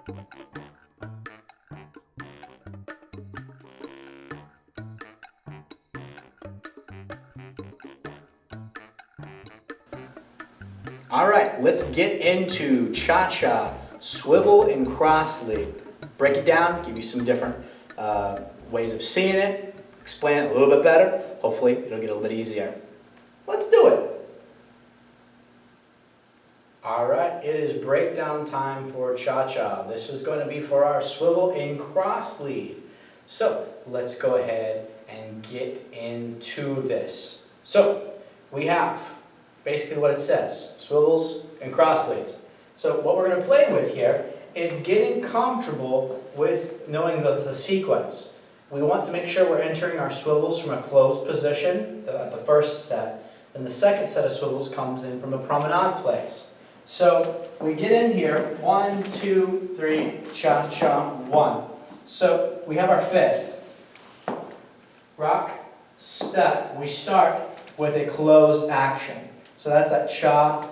All right, let's get into cha-cha, swivel and cross lead. Break it down, give you some different ways of seeing it, explain it a little bit better. Hopefully it'll get a little bit easier. Let's do it. All right, it is breakdown time for cha-cha. This is going to be for our swivel and cross lead. So let's go ahead and get into this. So we have basically what it says, swivels and cross leads. So what we're going to play with here is getting comfortable with knowing the sequence. We want to make sure we're entering our swivels from a closed position at the first step, and the second set of swivels comes in from a promenade place. So we get in here, 1, 2, 3, cha-cha, 1. So we have our fifth. Rock, step. We start with a closed action. So that's that cha,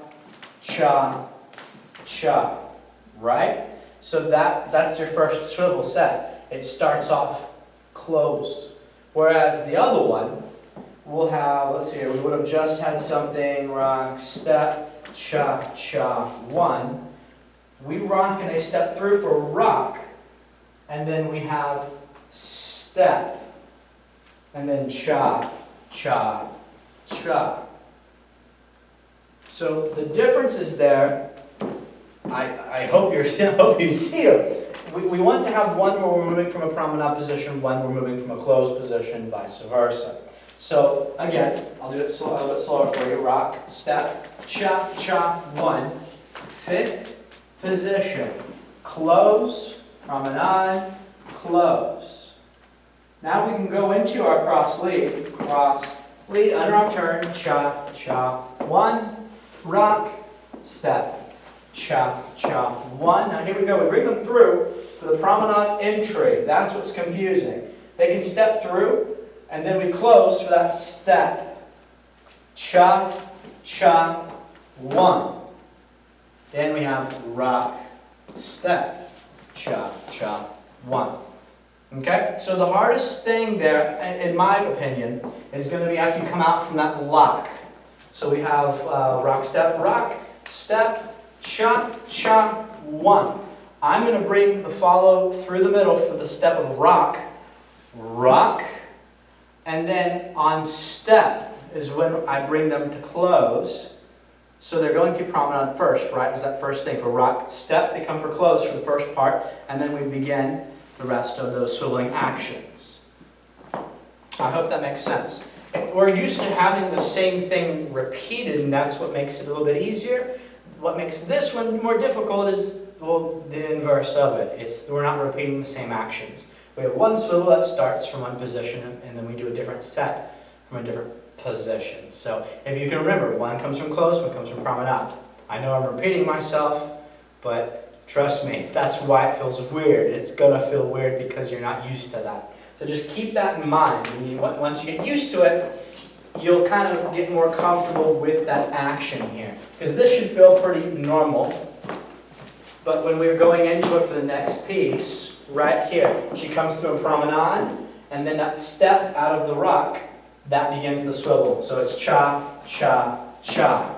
cha, cha, right? So that's your first swivel set. It starts off closed. Whereas the other one, we'll have, let's see here, we would have just had something, rock, step, cha, cha, 1. We rock and they step through for rock. And then we have step. And then cha, cha, cha. So the difference is there. I hope you see it. We want to have one where we're moving from a promenade position, one we're moving from a closed position, vice versa. So again, I'll do it a little bit slower for you. Rock, step, cha, cha, 1. Fifth position, closed, promenade, closed. Now we can go into our cross lead, underarm turn, cha, cha, 1. Rock, step, cha, cha, 1. Now here we go. We bring them through to the promenade entry. That's what's confusing. They can step through, and then we close for that step. Cha, cha, 1. Then we have rock, step, cha, cha, 1. Okay? So the hardest thing there, in my opinion, is going to be after you come out from that lock. So we have rock, step, cha, cha, 1. I'm going to bring the follow through the middle for the step of rock, rock, and then on step is when I bring them to close. So they're going through promenade first, right? Was that first thing for rock, step, they come for close for the first part, and then we begin the rest of those swiveling actions. I hope that makes sense. We're used to having the same thing repeated, and that's what makes it a little bit easier. What makes this one more difficult is, well, the inverse of it. We're not repeating the same actions. We have one swivel that starts from one position, and then we do a different set from a different position. So if you can remember, one comes from close, one comes from promenade. I know I'm repeating myself, but trust me, that's why it feels weird. It's going to feel weird because you're not used to that. So just keep that in mind. Once you get used to it, you'll kind of get more comfortable with that action here. Because this should feel pretty normal. But when we're going into it for the next piece, right here, she comes through a promenade, and then that step out of the rock, that begins the swivel. So it's cha, cha, cha.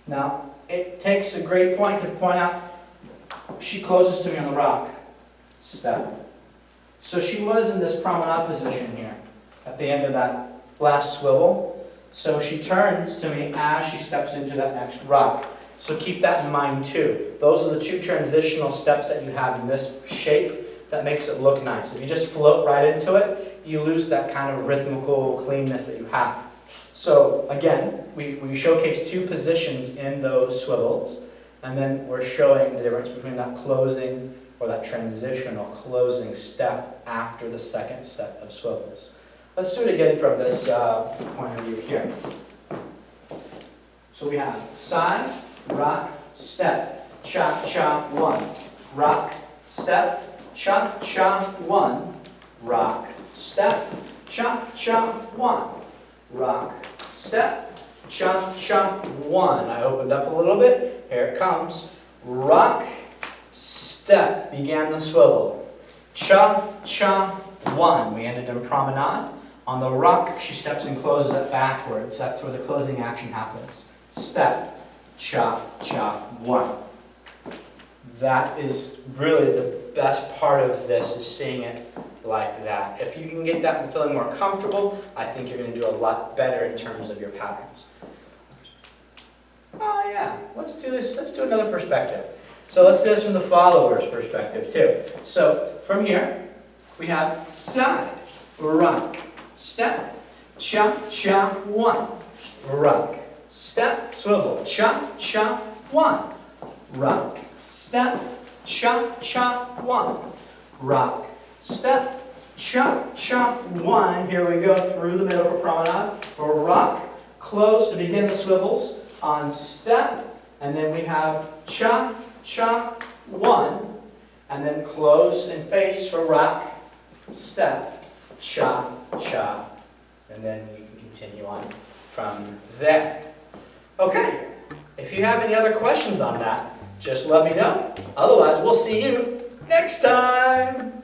Now, it takes a great point to point out, she closes to me on the rock. Step. So she was in this promenade position here at the end of that last swivel. So she turns to me as she steps into that next rock. So keep that in mind too. Those are the two transitional steps that you have in this shape that makes it look nice. If you just float right into it, you lose that kind of rhythmical cleanness that you have. So again, we showcase two positions in those swivels, and then we're showing the difference between that closing or that transitional closing step after the second set of swivels. Let's do it again from this point of view here. So we have side, rock, step, cha, cha, 1. Rock, step, cha, cha, 1. Rock, step, cha, cha, 1. Rock, step, cha, cha, 1. I opened up a little bit. Here it comes. Rock, step. step, began the swivel. Cha, cha, one. We ended in promenade. On the rock, she steps and closes it backwards. That's where the closing action happens. Step, cha, cha, one. That is really the best part of this, is seeing it like that. If you can get that and feeling more comfortable, I think you're going to do a lot better in terms of your patterns. Oh yeah, let's do this. Let's do another perspective. So let's do this from the follower's perspective too. So from here, we have side, rock, step, cha, cha, one, rock, step, swivel, cha, cha, one, rock, step, cha, cha, one, rock, step, cha, cha, one. Here we go through the middle for promenade. Rock, close to begin the swivels. On step, and then we have cha, cha, one, and then close and face for rock, step, cha, cha, and then you can continue on from there. Okay, if you have any other questions on that, just let me know. Otherwise, we'll see you next time.